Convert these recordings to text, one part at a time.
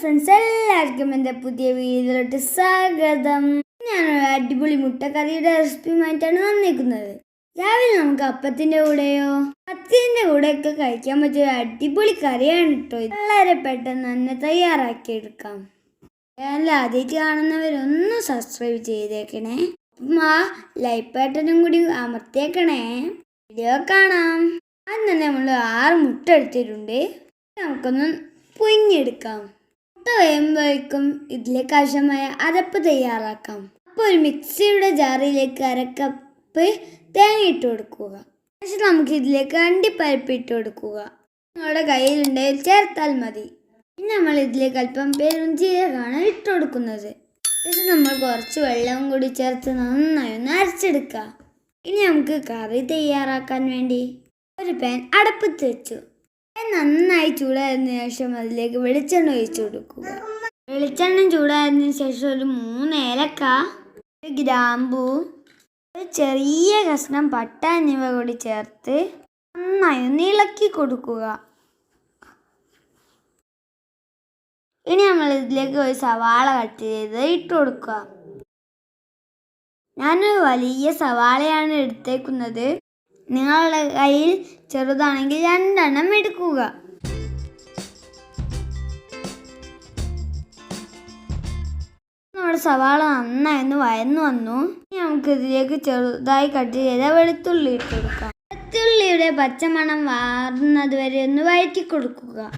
Friends, എല്ലാവർക്കും എൻ്റെ പുതിയ വീഡിയോയിലോട്ട് സ്വാഗതം. ഞാനൊരു അടിപൊളി മുട്ടക്കറിയുടെ റെസിപ്പിയുമായിട്ടാണ് വന്നിരിക്കുന്നത്. രാവിലെ നമുക്ക് അപ്പത്തിൻ്റെ കൂടെയോ പത്തിൻ്റെ കൂടെയൊക്കെ കഴിക്കാൻ പറ്റിയ ഒരു അടിപൊളി കറിയാണ് കേട്ടോ. വളരെ പെട്ടെന്ന് തന്നെ തയ്യാറാക്കിയെടുക്കാം. ചാനൽ ആദ്യമായിട്ട് കാണുന്നവരൊന്ന് സബ്സ്ക്രൈബ് ചെയ്തേക്കണേ. ആ ലൈക്ക് ബട്ടനും കൂടി അമർത്തിയേക്കണേ. വീഡിയോ കാണാം. ആദ്യം തന്നെ നമ്മൾ 6 മുട്ട എടുത്തിട്ടുണ്ട്. നമുക്കൊന്ന് പുഴുങ്ങിയെടുക്കാം. മുട്ട വേകുമ്പോഴേക്കും ഇതിലേക്ക് ആവശ്യമായ അരപ്പ് തയ്യാറാക്കാം. അപ്പോൾ ഒരു മിക്സിയുടെ ജാറിലേക്ക് 1/2 കപ്പ് തേങ്ങ ഇട്ട് കൊടുക്കുക. ശേഷം നമുക്ക് ഇതിലേക്ക് അണ്ടിപ്പരിപ്പ് ഇട്ട് കൊടുക്കുക. നിങ്ങളുടെ കയ്യിലുണ്ടെങ്കിൽ ചേർത്താൽ മതി. പിന്നെ നമ്മൾ ഇതിലേക്ക് അല്പം പെരുംജീരകമാണ് ഇട്ട് കൊടുക്കുന്നത്. ശേഷം നമ്മൾ കുറച്ച് വെള്ളം കൂടി ചേർത്ത് നന്നായി ഒന്ന് അരച്ചെടുക്കുക. ഇനി നമുക്ക് കറി തയ്യാറാക്കാൻ വേണ്ടി ഒരു പാൻ അടുപ്പത്ത് വെച്ചു. നന്നായി ചൂടായതിനു ശേഷം അതിലേക്ക് വെളിച്ചെണ്ണ ഒഴിച്ചു കൊടുക്കുക. വെളിച്ചെണ്ണ ചൂടായതിനു ശേഷം ഒരു 3 ഏലക്ക, ഒരു ഗ്രാമ്പൂ, ഒരു ചെറിയ കഷ്ണം പട്ട എന്നിവ കൂടി ചേർത്ത് നന്നായി ഒന്ന് ഇളക്കി കൊടുക്കുക. ഇനി നമ്മൾ ഇതിലേക്ക് ഒരു സവാള കട്ട് ചെയ്ത് ഇട്ട് കൊടുക്കുക. ഞാനൊരു വലിയ സവാളയാണ് എടുത്തേക്കുന്നത്. നിങ്ങളുടെ കയ്യിൽ ചെറുതാണെങ്കിൽ 2 എണ്ണം എടുക്കുക. നമ്മുടെ സവാള നന്നായി ഒന്ന് വഴന്നു വന്നു. ഇനി നമുക്ക് ഇതിലേക്ക് ചെറുതായി കട്ട് ചെയ്ത വെളുത്തുള്ളി ഇട്ട് കൊടുക്കാം. വെളുത്തുള്ളിയുടെ പച്ചമണം മാറുന്നത് വരെ ഒന്ന് വഴറ്റി കൊടുക്കുക.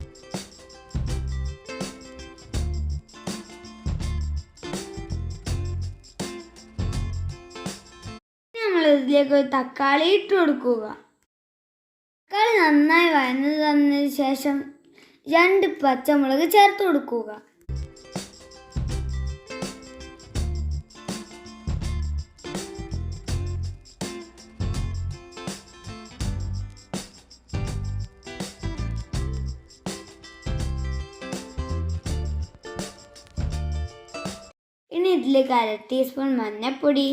ഇതിലേക്ക് ഒരു തക്കാളി ഇട്ട് കൊടുക്കുക. തക്കാളി നന്നായി വഴന്നതിന് ശേഷം 2 പച്ചമുളക് ചേർത്ത് കൊടുക്കുക. ഇനി ഇതിലേക്ക് 1/2 ടീസ്പൂൺ മഞ്ഞൾപ്പൊടി,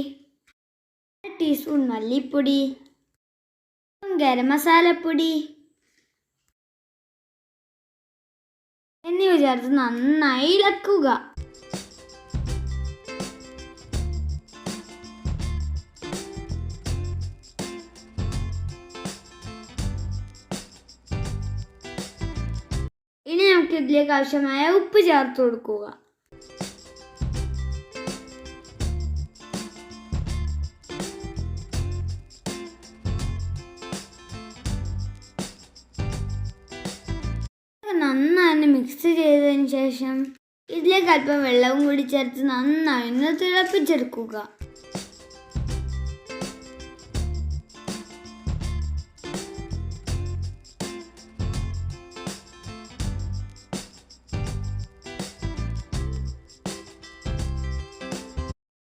1 ടീസ്പൂൺ മല്ലിപ്പൊടി, ഗരം മസാലപ്പൊടി എന്നിവ ചേർത്ത് നന്നായി ഇളക്കുക. ഇനി നമുക്ക് ഇതിലേക്ക് ആവശ്യമായ ഉപ്പ് ചേർത്ത് കൊടുക്കുക. നന്നായി മിക്സ് ചെയ്തതിന് ശേഷം ഇതിലേക്ക് അല്പം വെള്ളവും കൂടി ചേർത്ത് നന്നായി ഒന്ന് തിളപ്പിച്ചെടുക്കുക.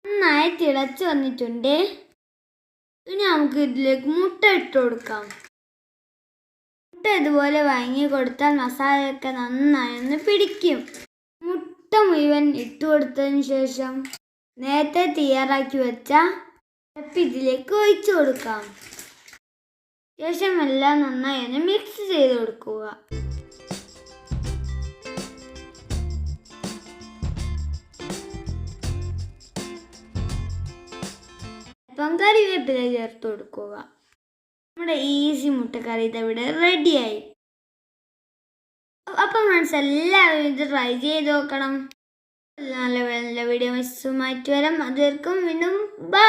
നന്നായി തിളച്ച് വന്നിട്ടുണ്ട്. ഇനി നമുക്ക് ഇതിലേക്ക് മുട്ട ഇട്ട് കൊടുക്കാം. ഇതുപോലെ വാങ്ങി കൊടുത്താൽ മസാലയൊക്കെ നന്നായി ഒന്ന് പിടിക്കും. മുട്ട മുഴുവൻ ഇട്ട് കൊടുത്തതിന് ശേഷം നേരത്തെ തയ്യാറാക്കി വെച്ച അരപ്പ് ഇതിലേക്ക് ഒഴിച്ചു കൊടുക്കാം. ശേഷം എല്ലാം നന്നായി ഒന്ന് മിക്സ് ചെയ്ത് കൊടുക്കുക. അല്പം കറിവേപ്പില ചേർത്ത് കൊടുക്കുക. നമ്മുടെ ഈസി മുട്ടക്കറി ഇവിടെ റെഡിയായി. അപ്പം ഫ്രണ്ട്സ്, എല്ലാവരും ഇത് ട്രൈ ചെയ്ത് നോക്കണം. നല്ല വീഡിയോസുമായിട്ട് വരാം. അതുവരെക്കും വീണ്ടും ബൈ.